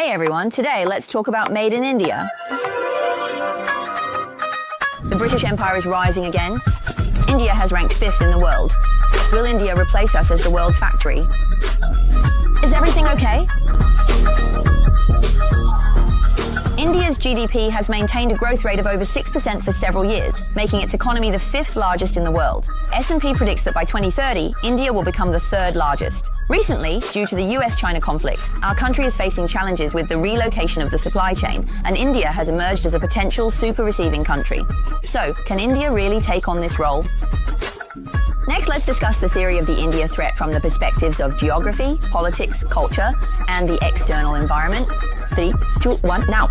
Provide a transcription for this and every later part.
Hey everyone, today let's talk about Made in India. The British Empire is rising again. India has ranked 5th in the world. Will India replace us as the world's factory? Is everything okay? India's GDP has maintained a growth rate of over 6% for several years, making its economy the 5th largest in the world. S&P predicts that by 2030, India will become the 3rd largest. Recently, due to the US-China conflict, our country is facing challenges with the relocation of the supply chain, and India has emerged as a potential super-receiving country. So, can India really take on this role? Next, let's discuss the theory of the India threat from the perspectives of geography, politics, culture, and the external environment. 3, 2, 1, now!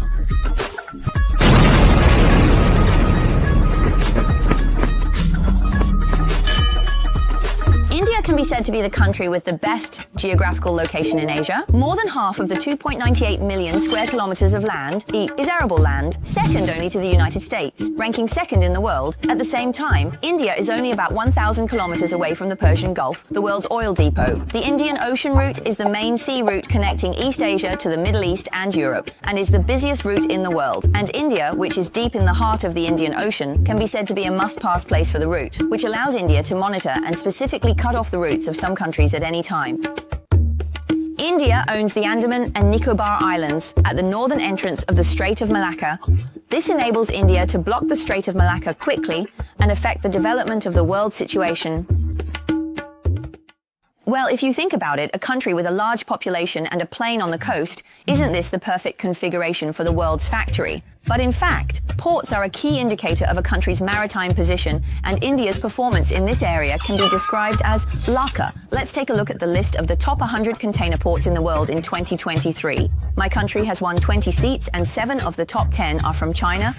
India can be said to be the country with the best geographical location in Asia. More than half of the 2.98 million square kilometers of land is arable land, second only to the United States, ranking 2nd in the world. At the same time, India is only about 1,000 kilometers away from the Persian Gulf, the world's oil depot. The Indian Ocean route is the main sea route connecting East Asia to the Middle East and Europe, and is the busiest route in the world. And India, which is deep in the heart of the Indian Ocean, can be said to be a must-pass place for the route, which allows India to monitor and specifically cut off the routes of some countries at any time. India owns the Andaman and Nicobar Islands at the northern entrance of the Strait of Malacca. This enables India to block the Strait of Malacca quickly and affect the development of the world situation. Well, if you think about it, a country with a large population and a plain on the coast, isn't this the perfect configuration for the world's factory? But in fact, ports are a key indicator of a country's maritime position, and India's performance in this area can be described as lacquer. Let's take a look at the list of the top 100 container ports in the world in 2023. My country has won 20 seats, and 7 of the top 10 are from China.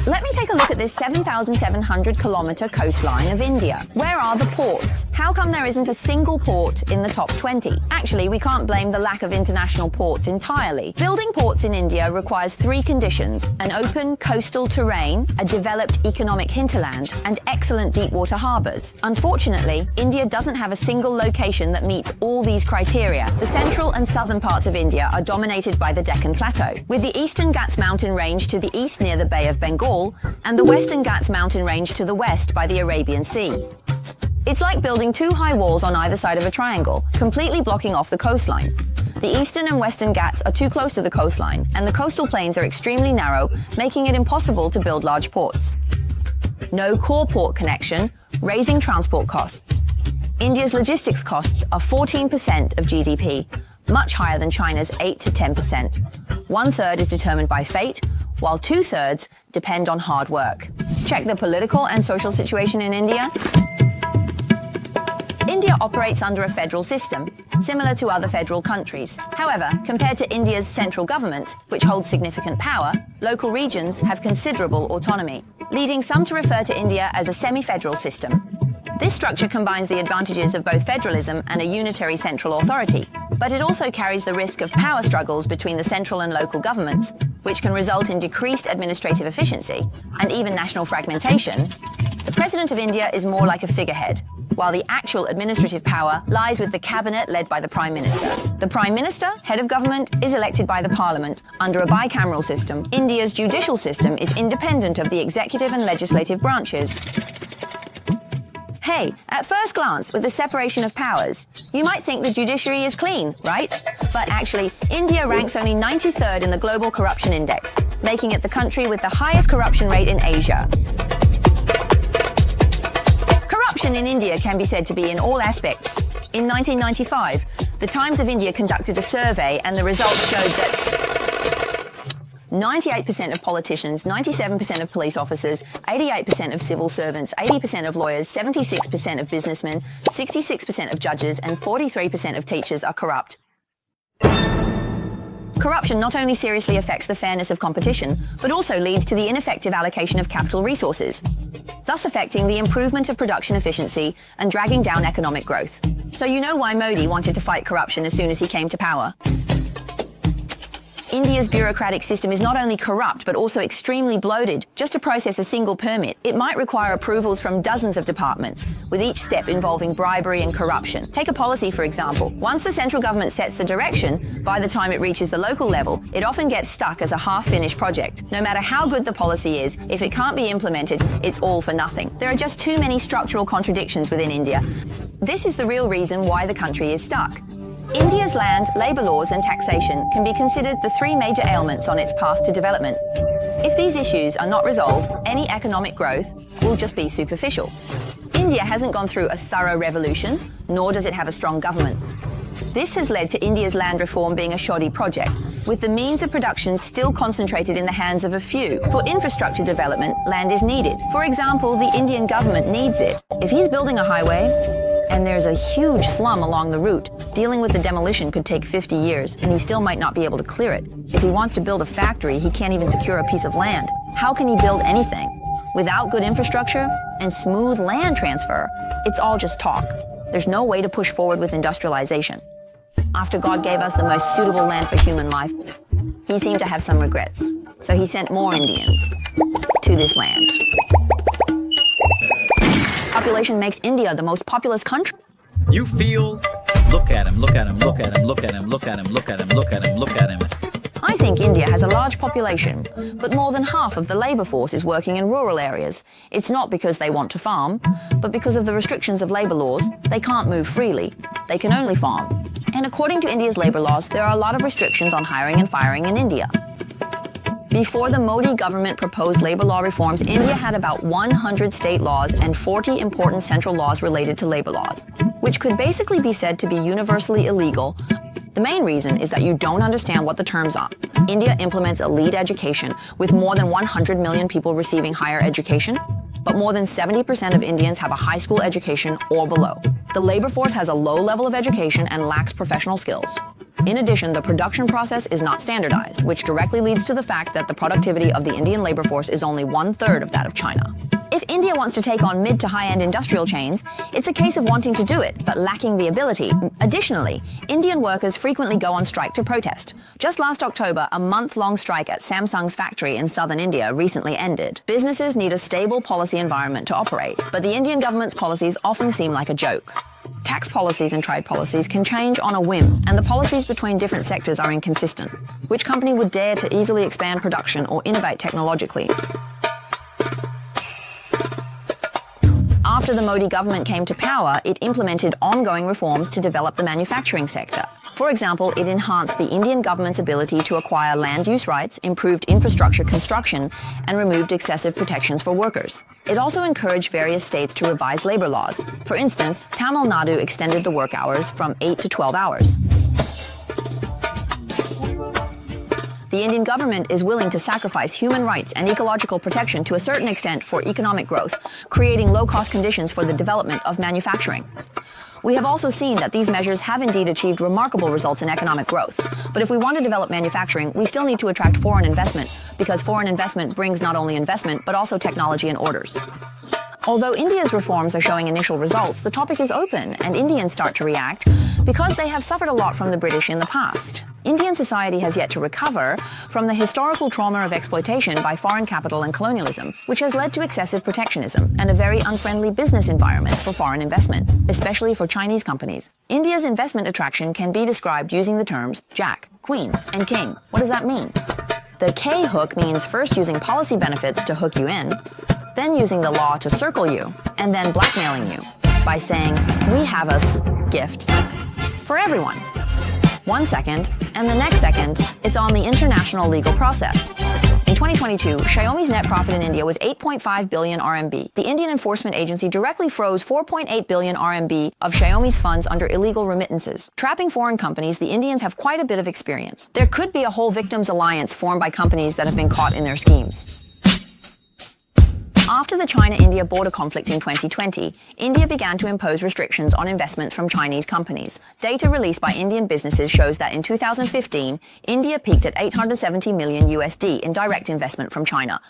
Let me take a look at this 7,700-kilometer coastline of India. Where are the ports? How come there isn't a single port in the top 20? Actually, we can't blame the lack of international ports entirely. Building ports in India requires 3 conditions: an open coastal terrain, a developed economic hinterland, and excellent deep-water harbors. Unfortunately, India doesn't have a single location that meets all these criteria. The central and southern parts of India are dominated by the Deccan Plateau, with the Eastern Ghats mountain range to the east near the Bay of Bengal, and the Western Ghats mountain range to the west by the Arabian Sea. It's like building 2 high walls on either side of a triangle, completely blocking off the coastline. The Eastern and Western Ghats are too close to the coastline, and the coastal plains are extremely narrow, making it impossible to build large ports. No core port connection, raising transport costs. India's logistics costs are 14% of GDP, much higher than China's 8 to 10%. 1/3 is determined by fate, while 2/3 depend on hard work. Check the political and social situation in India. India operates under a federal system, similar to other federal countries. However, compared to India's central government, which holds significant power, local regions have considerable autonomy, leading some to refer to India as a semi-federal system. This structure combines the advantages of both federalism and a unitary central authority, but it also carries the risk of power struggles between the central and local governments, which can result in decreased administrative efficiency and even national fragmentation. The President of India is more like a figurehead, while the actual administrative power lies with the cabinet led by the Prime Minister. The Prime Minister, head of government, is elected by the Parliament under a bicameral system. India's judicial system is independent of the executive and legislative branches. Hey, at first glance, with the separation of powers, you might think the judiciary is clean, right? But actually, India ranks only 93rd in the Global Corruption Index, making it the country with the highest corruption rate in Asia. Corruption in India can be said to be in all aspects. In 1995, the Times of India conducted a survey, and the results showed that 98% of politicians, 97% of police officers, 88% of civil servants, 80% of lawyers, 76% of businessmen, 66% of judges, and 43% of teachers are corrupt. Corruption not only seriously affects the fairness of competition, but also leads to the ineffective allocation of capital resources, thus affecting the improvement of production efficiency and dragging down economic growth. So you know why Modi wanted to fight corruption as soon as he came to power. India's bureaucratic system is not only corrupt but also extremely bloated. Just to process a single permit, it might require approvals from dozens of departments, with each step involving bribery and corruption. Take a policy, for example. Once the central government sets the direction, by the time it reaches the local level, it often gets stuck as a half-finished project. No matter how good the policy is, if it can't be implemented, it's all for nothing. There are just too many structural contradictions within India. This is the real reason why the country is stuck. India's land, labour laws and taxation can be considered the three major ailments on its path to development. If these issues are not resolved, any economic growth will just be superficial. India hasn't gone through a thorough revolution, nor does it have a strong government. This has led to India's land reform being a shoddy project, with the means of production still concentrated in the hands of a few. For infrastructure development, land is needed. For example, the Indian government needs it. If he's building a highway, and there's a huge slum along the route, dealing with the demolition could take 50 years, and he still might not be able to clear it. If he wants to build a factory, he can't even secure a piece of land. How can he build anything? Without good infrastructure and smooth land transfer, it's all just talk. There's no way to push forward with industrialization. After God gave us the most suitable land for human life, he seemed to have some regrets. So he sent more Indians to this land. Population makes India the most populous country. You feel, look at him, look at him, look at him, look at him, look at him, look at him, look at him, look at him. I think India has a large population, but more than half of the labour force is working in rural areas. It's not because they want to farm, but because of the restrictions of labour laws, they can't move freely. They can only farm. And according to India's labour laws, there are a lot of restrictions on hiring and firing in India. Before the Modi government proposed labor law reforms, India had about 100 state laws and 40 important central laws related to labor laws, which could basically be said to be universally illegal. The main reason is that you don't understand what the terms are. India implements elite education, with more than 100 million people receiving higher education, but more than 70% of Indians have a high school education or below. The labor force has a low level of education and lacks professional skills. In addition, the production process is not standardized, which directly leads to the fact that the productivity of the Indian labor force is only 1/3 of that of China. If India wants to take on mid to high-end industrial chains, it's a case of wanting to do it, but lacking the ability. Additionally, Indian workers frequently go on strike to protest. Just last October, a month-long strike at Samsung's factory in southern India recently ended. Businesses need a stable policy environment to operate, but the Indian government's policies often seem like a joke. Tax policies and trade policies can change on a whim, and the policies between different sectors are inconsistent. Which company would dare to easily expand production or innovate technologically? After the Modi government came to power, it implemented ongoing reforms to develop the manufacturing sector. For example, it enhanced the Indian government's ability to acquire land use rights, improved infrastructure construction, and removed excessive protections for workers. It also encouraged various states to revise labor laws. For instance, Tamil Nadu extended the work hours from 8 to 12 hours. The Indian government is willing to sacrifice human rights and ecological protection to a certain extent for economic growth, creating low-cost conditions for the development of manufacturing. We have also seen that these measures have indeed achieved remarkable results in economic growth. But if we want to develop manufacturing, we still need to attract foreign investment, because foreign investment brings not only investment, but also technology and orders. Although India's reforms are showing initial results, the topic is open, and Indians start to react because they have suffered a lot from the British in the past. Indian society has yet to recover from the historical trauma of exploitation by foreign capital and colonialism, which has led to excessive protectionism and a very unfriendly business environment for foreign investment, especially for Chinese companies. India's investment attraction can be described using the terms Jack, Queen, and King. What does that mean? The K hook means first using policy benefits to hook you in, then using the law to circle you, and then blackmailing you by saying, "We have a gift for everyone." 1 second, and the next second, it's on the international legal process. In 2022, Xiaomi's net profit in India was 8.5 billion RMB. The Indian Enforcement Agency directly froze 4.8 billion RMB of Xiaomi's funds under illegal remittances. Trapping foreign companies, the Indians have quite a bit of experience. There could be a whole victims alliance formed by companies that have been caught in their schemes. After the China-India border conflict in 2020, India began to impose restrictions on investments from Chinese companies. Data released by Indian businesses shows that in 2015, India peaked at $870 million USD in direct investment from China.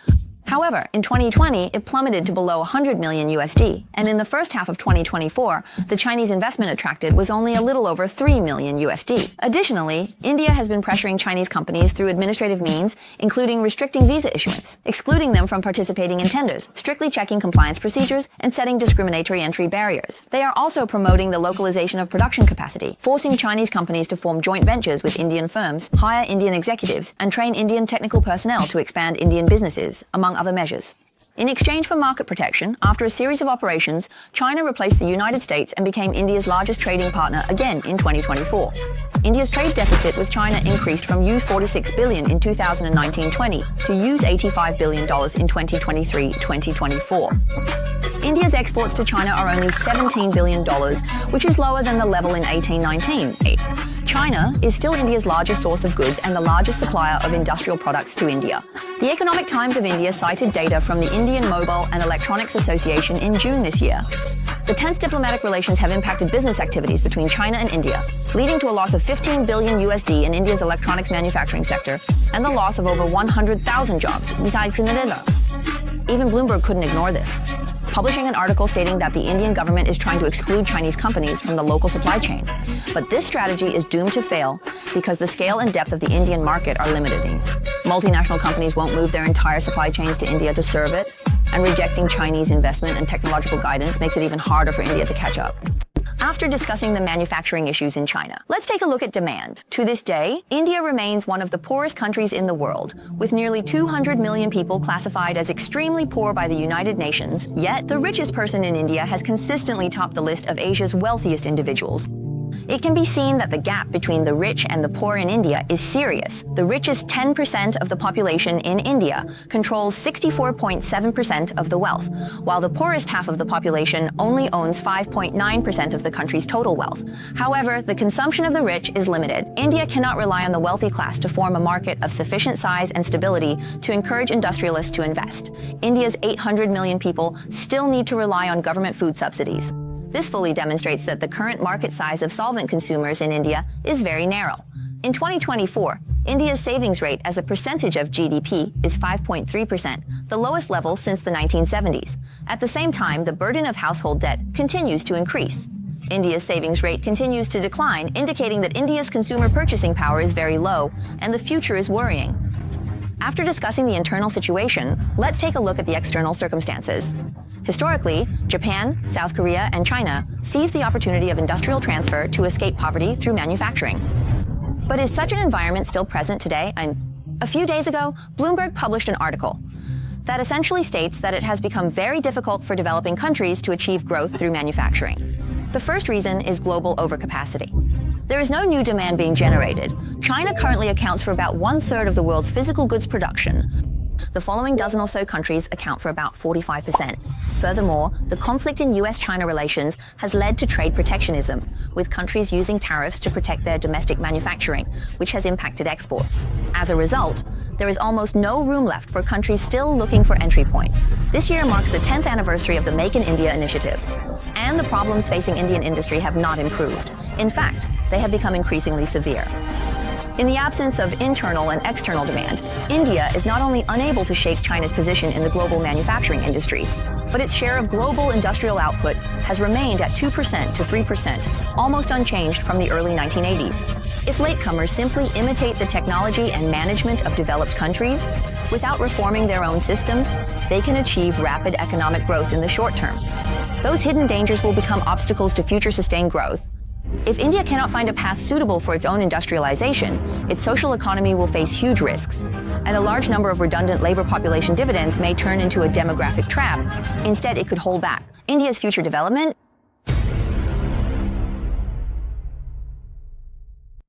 However, in 2020, it plummeted to below 100 million USD, and in the first half of 2024, the Chinese investment attracted was only a little over 3 million USD. Additionally, India has been pressuring Chinese companies through administrative means, including restricting visa issuance, excluding them from participating in tenders, strictly checking compliance procedures, and setting discriminatory entry barriers. They are also promoting the localization of production capacity, forcing Chinese companies to form joint ventures with Indian firms, hire Indian executives, and train Indian technical personnel to expand Indian businesses, among other measures. In exchange for market protection, after a series of operations, China replaced the United States and became India's largest trading partner again in 2024. India's trade deficit with China increased from $46 billion in 2019-20 to $85 billion in 2023-2024. India's exports to China are only $17 billion, which is lower than the level in 18-19. China is still India's largest source of goods and the largest supplier of industrial products to India. The Economic Times of India cited data from the Indian Mobile and Electronics Association in June this year. The tense diplomatic relations have impacted business activities between China and India, leading to a loss of 15 billion USD in India's electronics manufacturing sector and the loss of over 100,000 jobs. Even Bloomberg couldn't ignore this, publishing an article stating that the Indian government is trying to exclude Chinese companies from the local supply chain. But this strategy is doomed to fail because the scale and depth of the Indian market are limiting. Multinational companies won't move their entire supply chains to India to serve it, and rejecting Chinese investment and technological guidance makes it even harder for India to catch up. After discussing the manufacturing issues in China, let's take a look at demand. To this day, India remains one of the poorest countries in the world, with nearly 200 million people classified as extremely poor by the United Nations. Yet, the richest person in India has consistently topped the list of Asia's wealthiest individuals. It can be seen that the gap between the rich and the poor in India is serious. The richest 10% of the population in India controls 64.7% of the wealth, while the poorest half of the population only owns 5.9% of the country's total wealth. However, the consumption of the rich is limited. India cannot rely on the wealthy class to form a market of sufficient size and stability to encourage industrialists to invest. India's 800 million people still need to rely on government food subsidies. This fully demonstrates that the current market size of solvent consumers in India is very narrow. In 2024, India's savings rate as a percentage of GDP is 5.3%, the lowest level since the 1970s. At the same time, the burden of household debt continues to increase. India's savings rate continues to decline, indicating that India's consumer purchasing power is very low, and the future is worrying. After discussing the internal situation, let's take a look at the external circumstances. Historically, Japan, South Korea, and China seized the opportunity of industrial transfer to escape poverty through manufacturing. But is such an environment still present today? And a few days ago, Bloomberg published an article that essentially states that it has become very difficult for developing countries to achieve growth through manufacturing. The first reason is global overcapacity. There is no new demand being generated. China currently accounts for about 1/3 of the world's physical goods production. The following dozen or so countries account for about 45%. Furthermore, the conflict in US-China relations has led to trade protectionism, with countries using tariffs to protect their domestic manufacturing, which has impacted exports. As a result, there is almost no room left for countries still looking for entry points. This year marks the 10th anniversary of the Make in India initiative, and the problems facing Indian industry have not improved. In fact, they have become increasingly severe. In the absence of internal and external demand, India is not only unable to shake China's position in the global manufacturing industry, but its share of global industrial output has remained at 2% to 3%, almost unchanged from the early 1980s. If latecomers simply imitate the technology and management of developed countries, without reforming their own systems, they can achieve rapid economic growth in the short term. Those hidden dangers will become obstacles to future sustained growth. If India cannot find a path suitable for its own industrialization, its social economy will face huge risks, and a large number of redundant labor population dividends may turn into a demographic trap. Instead, it could hold back India's future development